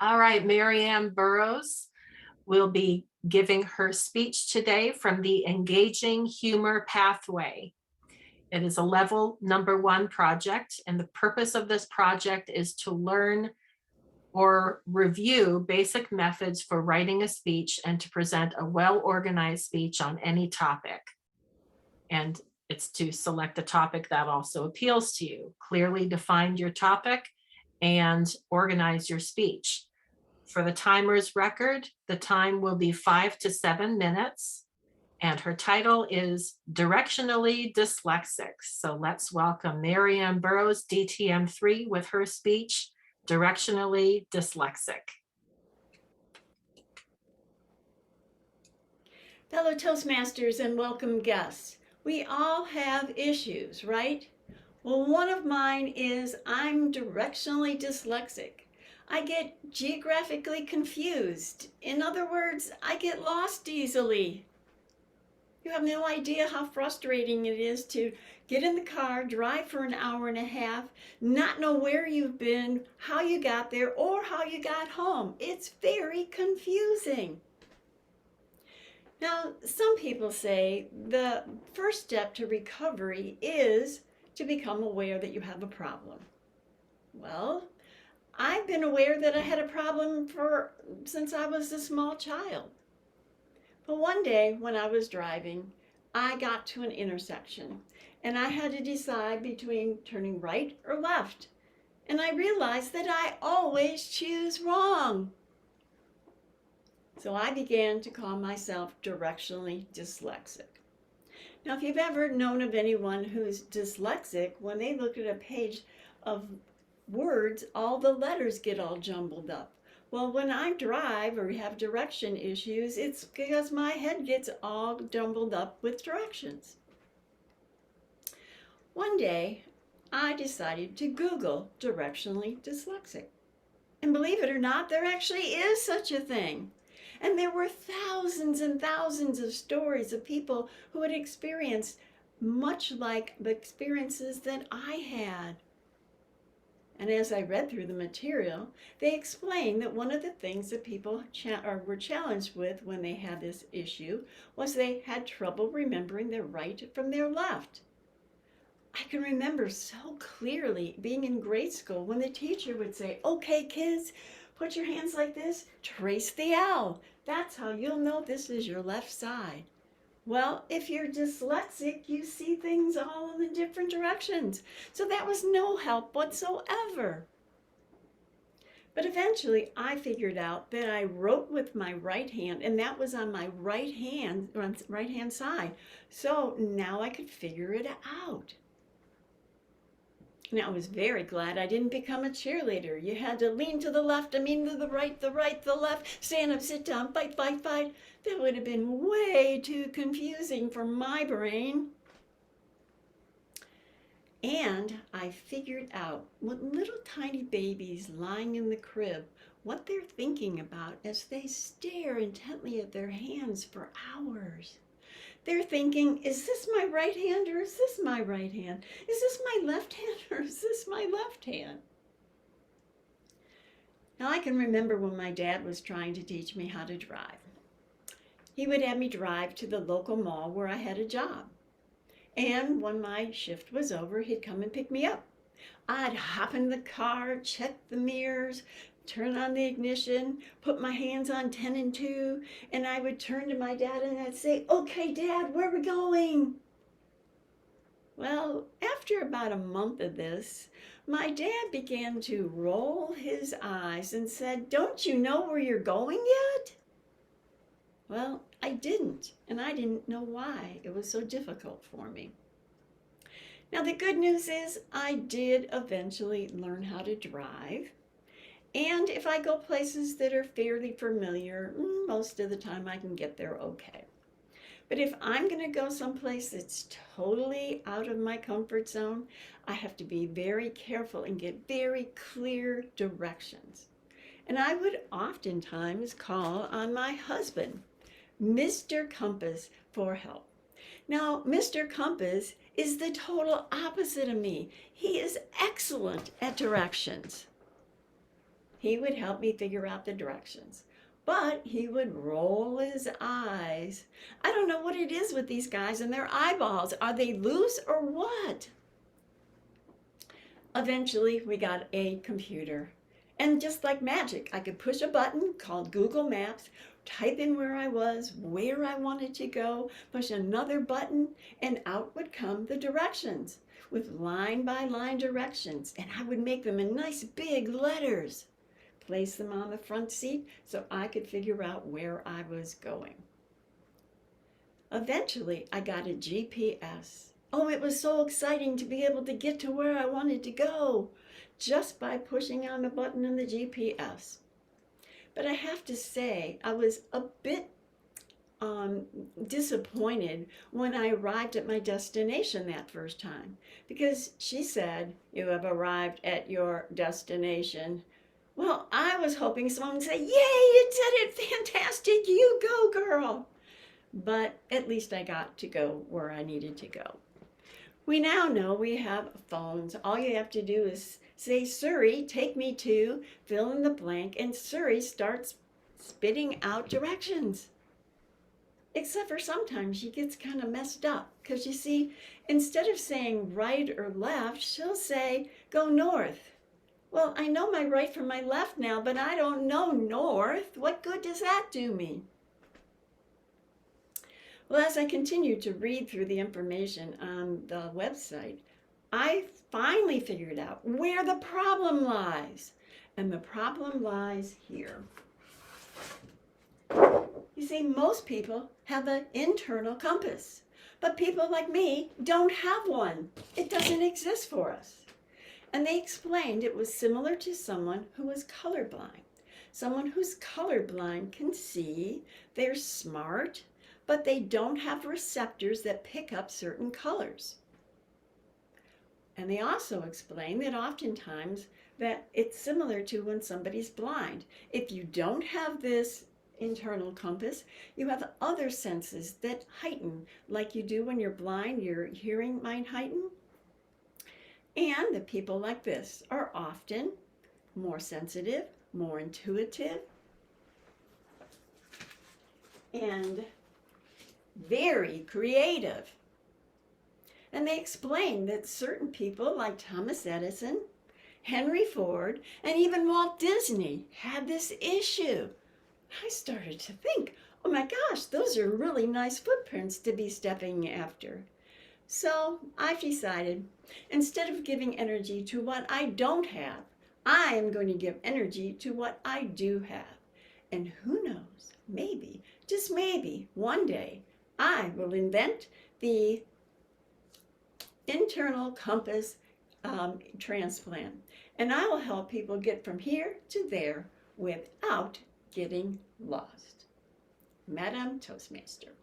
All right, Anne Burrows will be giving her speech today from the Engaging Humor Pathway. It is a level number 1 project, and the purpose of this project is to learn or review basic methods for writing a speech and to present a well-organized speech on any topic. And it's to select a topic that also appeals to you. Clearly define your topic and organize your speech. For the timer's record, the time will be 5 to 7 minutes, and her title is Directionally Dyslexic. So let's welcome Anne Burrows, DTM3, with her speech, Directionally Dyslexic. Fellow Toastmasters and welcome guests, we all have issues, right? Well, one of mine is I'm directionally dyslexic. I get geographically confused. In other words, I get lost easily. You have no idea how frustrating it is to get in the car, drive for an hour and a half, not know where you've been, how you got there, or how you got home. It's very confusing. Now, some people say the first step to recovery is to become aware that you have a problem. Well, I've been aware that I had a problem since I was a small child. But one day when I was driving, I got to an intersection and I had to decide between turning right or left. And I realized that I always choose wrong. So I began to call myself directionally dyslexic. Now, if you've ever known of anyone who's dyslexic, when they look at a page of words, all the letters get all jumbled up. Well, when I drive or have direction issues, it's because my head gets all jumbled up with directions. One day, I decided to Google directionally dyslexic. And believe it or not, there actually is such a thing. And there were thousands and thousands of stories of people who had experienced much like the experiences that I had. And as I read through the material, they explained that one of the things that people were challenged with when they had this issue was they had trouble remembering their right from their left. I can remember so clearly being in grade school when the teacher would say, "Okay, kids, put your hands like this, trace the L. That's how you'll know this is your left side." Well, if you're dyslexic, you see things all in the different directions. So that was no help whatsoever. But eventually I figured out that I wrote with my right hand, and that was on my right hand side. So now I could figure it out. Now, I was very glad I didn't become a cheerleader. You had to lean to the left, to the right, the left, stand up, sit down, fight, fight, fight. That would have been way too confusing for my brain. And I figured out what little tiny babies lying in the crib, what they're thinking about as they stare intently at their hands for hours. They're thinking, is this my right hand or is this my right hand? Is this my left hand or is this my left hand? Now I can remember when my dad was trying to teach me how to drive. He would have me drive to the local mall where I had a job. And when my shift was over, he'd come and pick me up. I'd hop in the car, check the mirrors, turn on the ignition, put my hands on 10 and 2, and I would turn to my dad and I'd say, "Okay, Dad, where are we going?" Well, after about a month of this, my dad began to roll his eyes and said, "Don't you know where you're going yet?" Well, I didn't, and I didn't know why it was so difficult for me. Now, the good news is I did eventually learn how to drive. And if I go places that are fairly familiar, most of the time I can get there okay. But if I'm going to go someplace that's totally out of my comfort zone, I have to be very careful and get very clear directions. And I would oftentimes call on my husband, Mr. Compass, for help. Now, Mr. Compass is the total opposite of me. He is excellent at directions. he would help me figure out the directions. But he would roll his eyes. I don't know what it is with these guys and their eyeballs. Are they loose or what? Eventually, we got a computer. And just like magic, I could push a button called Google Maps, type in where I was, where I wanted to go, push another button, and out would come the directions with line by line directions. And I would make them in nice big letters, place them on the front seat so I could figure out where I was going. Eventually, I got a GPS. Oh, it was so exciting to be able to get to where I wanted to go just by pushing on the button in the GPS. But I have to say, I was a bit disappointed when I arrived at my destination that first time, because she said, "You have arrived at your destination." Well, I was hoping someone would say, "Yay, you did it, fantastic, you go, girl." But at least I got to go where I needed to go. We now know we have phones. All you have to do is say, "Siri, take me to," fill in the blank, and Siri starts spitting out directions. Except for sometimes she gets kind of messed up, because you see, instead of saying right or left, she'll say, "Go north." Well, I know my right from my left now, but I don't know north. What good does that do me? Well, as I continued to read through the information on the website, I finally figured out where the problem lies. And the problem lies here. You see, most people have an internal compass, but people like me don't have one. It doesn't exist for us. And they explained it was similar to someone who was colorblind. Someone who's colorblind can see, they're smart, but they don't have receptors that pick up certain colors. And they also explain that oftentimes that it's similar to when somebody's blind. If you don't have this internal compass, you have other senses that heighten, like you do when you're blind, your hearing might heighten. And the people like this are often more sensitive, more intuitive, and very creative. And they explain that certain people like Thomas Edison, Henry Ford, and even Walt Disney had this issue. I started to think, oh my gosh, those are really nice footprints to be stepping after. So I've decided, instead of giving energy to what I don't have, I am going to give energy to what I do have. And who knows, maybe, just maybe, one day, I will invent the internal compass transplant. And I will help people get from here to there without getting lost. Madam Toastmaster.